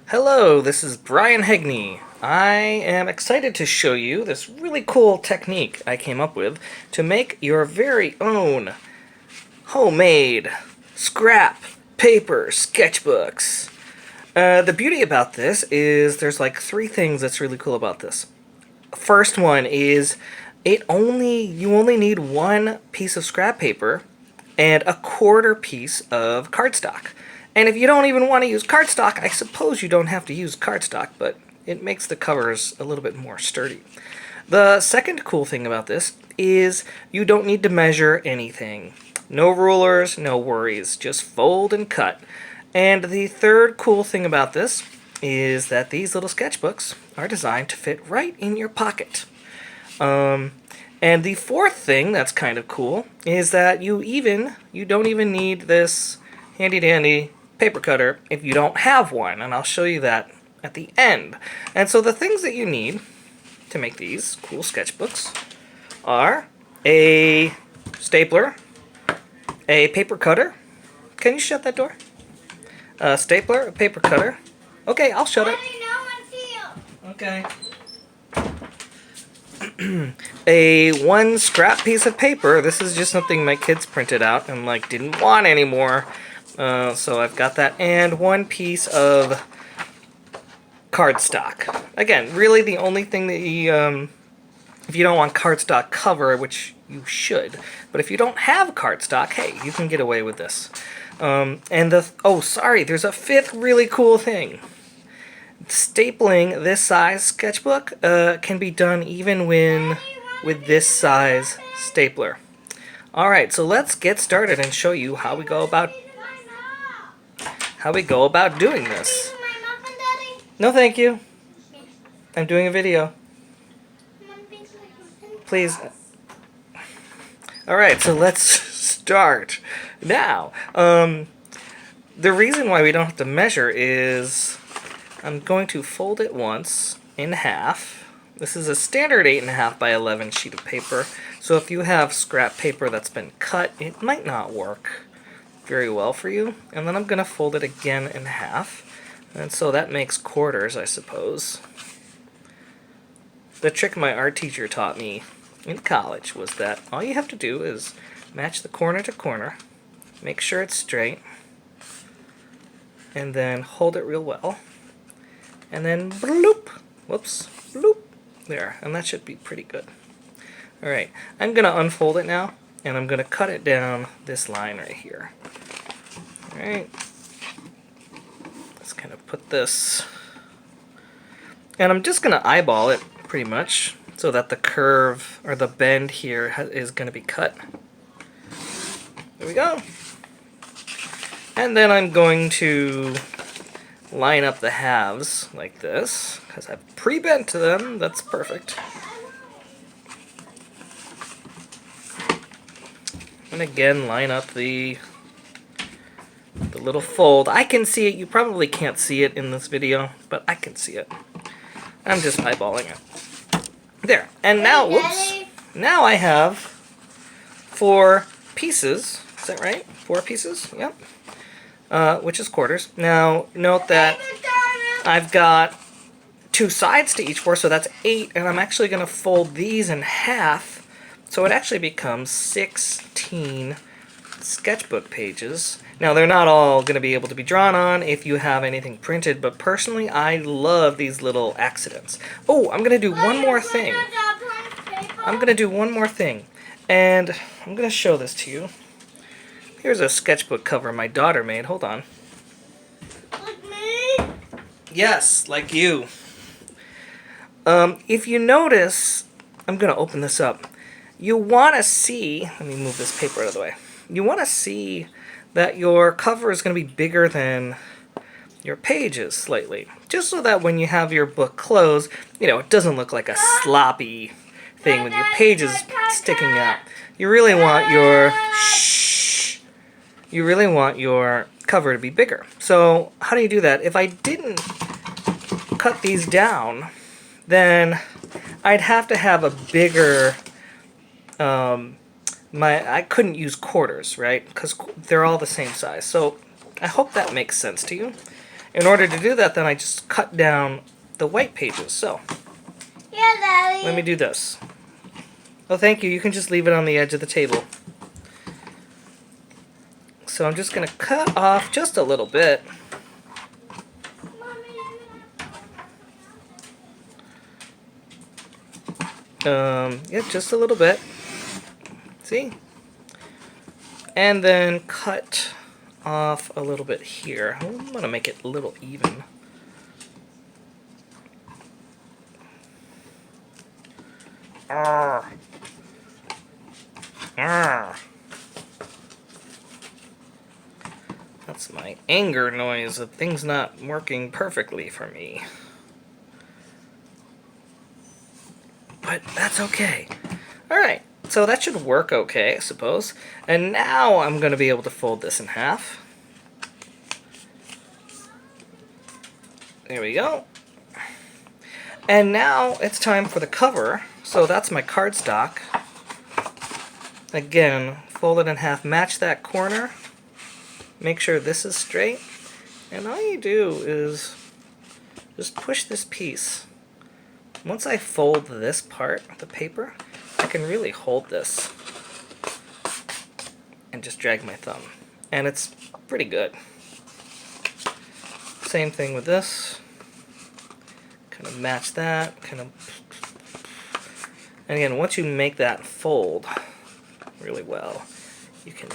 Hello, this is Brian Hegney. I am excited to show you this really cool technique I came up with to make your very own homemade scrap paper sketchbooks. The beauty about this is there's like three things that's really cool about this. First one is you only need one piece of scrap paper and a quarter piece of cardstock. And if you don't even want to use cardstock, I suppose you don't have to use cardstock, but it makes the covers a little bit more sturdy. The second cool thing about this is you don't need to measure anything. No rulers, no worries, just fold and cut. And the third cool thing about this is that these little sketchbooks are designed to fit right in your pocket. And the fourth thing that's kind of cool is that you don't even need this handy dandy paper cutter if you don't have one, and I'll show you that at the end. And so the things that you need to make these cool sketchbooks are a stapler, a paper cutter. Can you shut that door? A stapler, a paper cutter. Okay, I'll shut it. Okay. One scrap piece of paper. This is just something my kids printed out and didn't want anymore. So I've got that, and one piece of cardstock. Again, really the only thing that if you don't want cardstock cover, which you should, but if you don't have cardstock, hey, you can get away with this. There's a fifth really cool thing. Stapling this size sketchbook can be done even with this size stapler. Alright, so let's get started and show you how we go about doing this. No, thank you. I'm doing a video. Please. Alright, so let's start. Now, the reason why we don't have to measure is I'm going to fold it once in half. This is a standard 8.5 by 11 sheet of paper, so if you have scrap paper that's been cut, it might not work very well for you. And then I'm going to fold it again in half, and so that makes quarters, I suppose. The trick my art teacher taught me in college was that all you have to do is match the corner to corner, make sure it's straight, and then hold it real well, and then bloop, whoops, bloop, there, and that should be pretty good. Alright, I'm going to unfold it now, and I'm going to cut it down this line right here. Alright, let's kind of put this, and I'm just going to eyeball it pretty much so that the curve or the bend here is going to be cut. There we go. And then I'm going to line up the halves like this, because I've pre-bent to them. That's perfect. And again, line up the little fold. I can see it. You probably can't see it in this video, but I can see it. I'm just eyeballing it. There. And now, whoops. Now I have 4 pieces. Is that right? 4 pieces? Yep. Which is quarters. Now, note that I've got 2 sides to each 4, so that's 8, and I'm actually going to fold these in half, so it actually becomes 16 sketchbook pages. Now, they're not all going to be able to be drawn on if you have anything printed, but personally, I love these little accidents. Oh, I'm going to do one more thing. I'm going to do one more thing, and I'm going to show this to you. Here's a sketchbook cover my daughter made. Hold on. Like me? Yes, like you. If you notice, I'm going to open this up. You want to see, let me move this paper out of the way. You want to see that your cover is going to be bigger than your pages slightly. Just so that when you have your book closed, it doesn't look like a sloppy thing with your pages sticking out. You really want your cover to be bigger. So how do you do that? If I didn't cut these down, then I'd have to have a bigger, I couldn't use quarters, right? Because they're all the same size. So I hope that makes sense to you. in order to do that, then I just cut down the white pages. So Yeah, Daddy. let me do this. Oh, thank you. You can just leave it on the edge of the table. So I'm just going to cut off just a little bit. Yeah, just a little bit. See? And then cut off a little bit here. I'm going to make it a little even. Arr. Arr. That's my anger noise of things not working perfectly for me. But that's okay. Alright, so that should work okay, I suppose. And now I'm going to be able to fold this in half. There we go. And now it's time for the cover. So that's my cardstock. Again, fold it in half, match that corner. Make sure this is straight. And all you do is just push this piece. Once I fold this part of the paper, I can really hold this and just drag my thumb. And it's pretty good. Same thing with this. Kind of match that. And again, once you make that fold really well, you can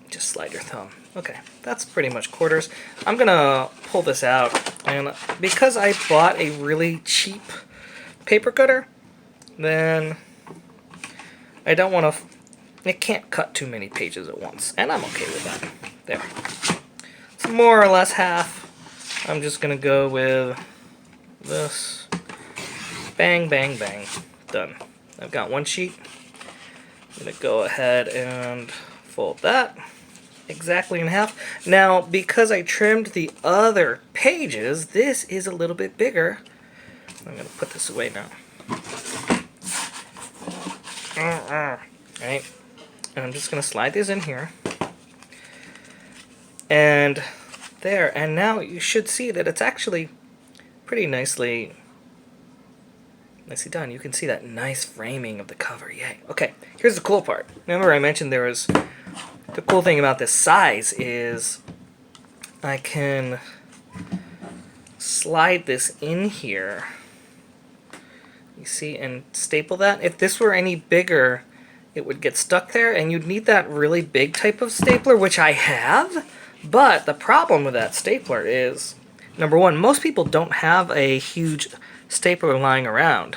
just slide your thumb. Okay, that's pretty much quarters. I'm gonna pull this out, and because I bought a really cheap paper cutter, then I don't want to, it can't cut too many pages at once, and I'm okay with that. There. It's more or less half. I'm just gonna go with this. Bang, bang, bang. Done. I've got one sheet. I'm going to go ahead and fold that exactly in half. Now, because I trimmed the other pages, this is a little bit bigger. I'm going to put this away now. Right? And I'm just going to slide these in here. And there. And now you should see that it's actually pretty nicely done. You can see that nice framing of the cover. Yay. Okay, here's the cool part. Remember I mentioned there was... The cool thing about this size is I can slide this in here. You see, and staple that. If this were any bigger, it would get stuck there, and you'd need that really big type of stapler, which I have. But the problem with that stapler is, number one, most people don't have a huge stapler lying around.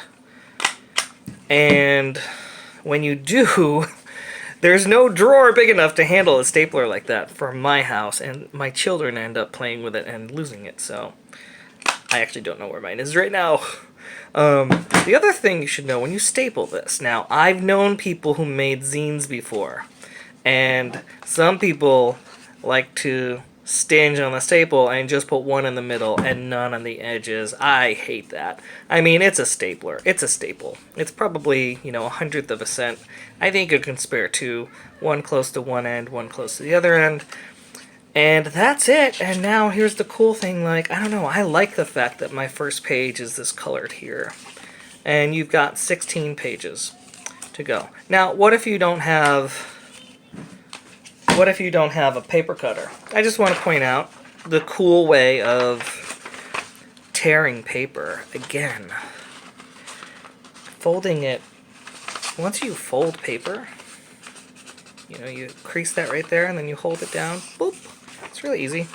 And when you do, there's no drawer big enough to handle a stapler like that for my house, and my children end up playing with it and losing it, so I actually don't know where mine is right now. The other thing you should know when you staple this, now I've known people who made zines before, and some people like to stinge on the staple and just put one in the middle and none on the edges. I hate that. I mean, it's a stapler. It's a staple. It's probably, you know, 1/100 of a cent. I think you can spare two. One close to one end, one close to the other end. And that's it. And now here's the cool thing, like, I don't know, I like the fact that my first page is this colored here. And you've got 16 pages to go. Now, what if you don't have a paper cutter? I just want to point out the cool way of tearing paper. Again, folding it, once you fold paper, you know, you crease that right there and then you hold it down. Boop. It's really easy.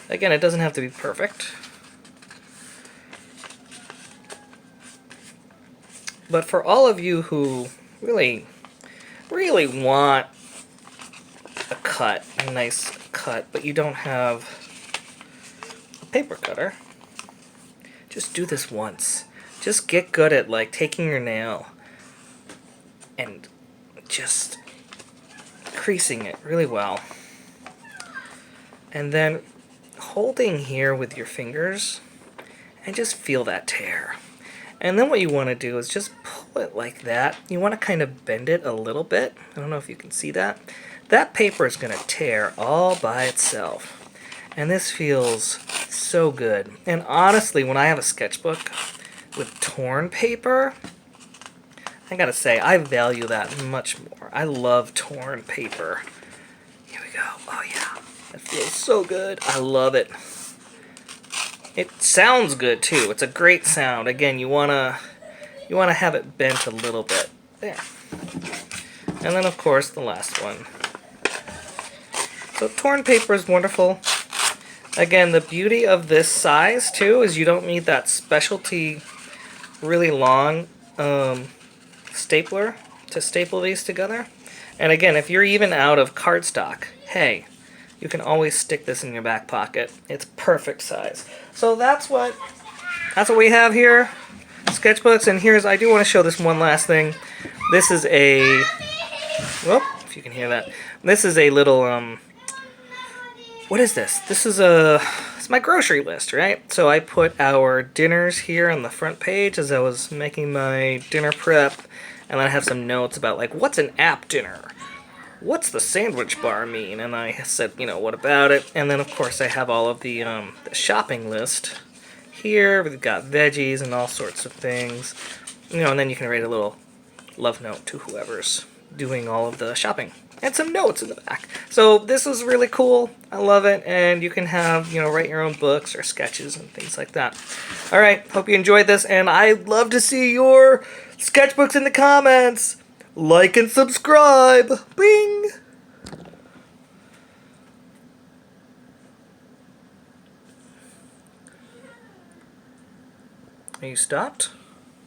Again, it doesn't have to be perfect. But for all of you who really, really want a cut, a nice cut, but you don't have a paper cutter, just do this once. Just get good at, like, taking your nail and just creasing it really well. And then holding here with your fingers and just feel that tear. And then what you want to do is just pull it like that. You want to kind of bend it a little bit. I don't know if you can see that. That paper is going to tear all by itself. And this feels So good. And honestly, when I have a sketchbook with torn paper, I gotta say, I value that much more. I love torn paper. Here we go. Oh yeah, that feels so good. I love it. It sounds good too. It's a great sound. Again, you wanna have it bent a little bit. There. And then of course the last one. So torn paper is wonderful. Again, the beauty of this size too is you don't need that specialty, really long stapler to staple these together. And again, if you're even out of cardstock, hey, you can always stick this in your back pocket. It's perfect size. So that's what we have here, sketchbooks. And I do want to show this one last thing. This is a, whoop, if you can hear that. This is a little what is this? It's my grocery list, right? So I put our dinners here on the front page as I was making my dinner prep, and then I have some notes about like what's an app dinner? What's the sandwich bar mean? And I said, what about it? And then of course I have all of the shopping list here. We've got veggies and all sorts of things. And then you can write a little love note to whoever's doing all of the shopping. And some notes in the back. So this is really cool. I love it. And you can have, write your own books or sketches and things like that. All right. Hope you enjoyed this. And I'd love to see your sketchbooks in the comments. Like and subscribe. Bing. Are you stopped?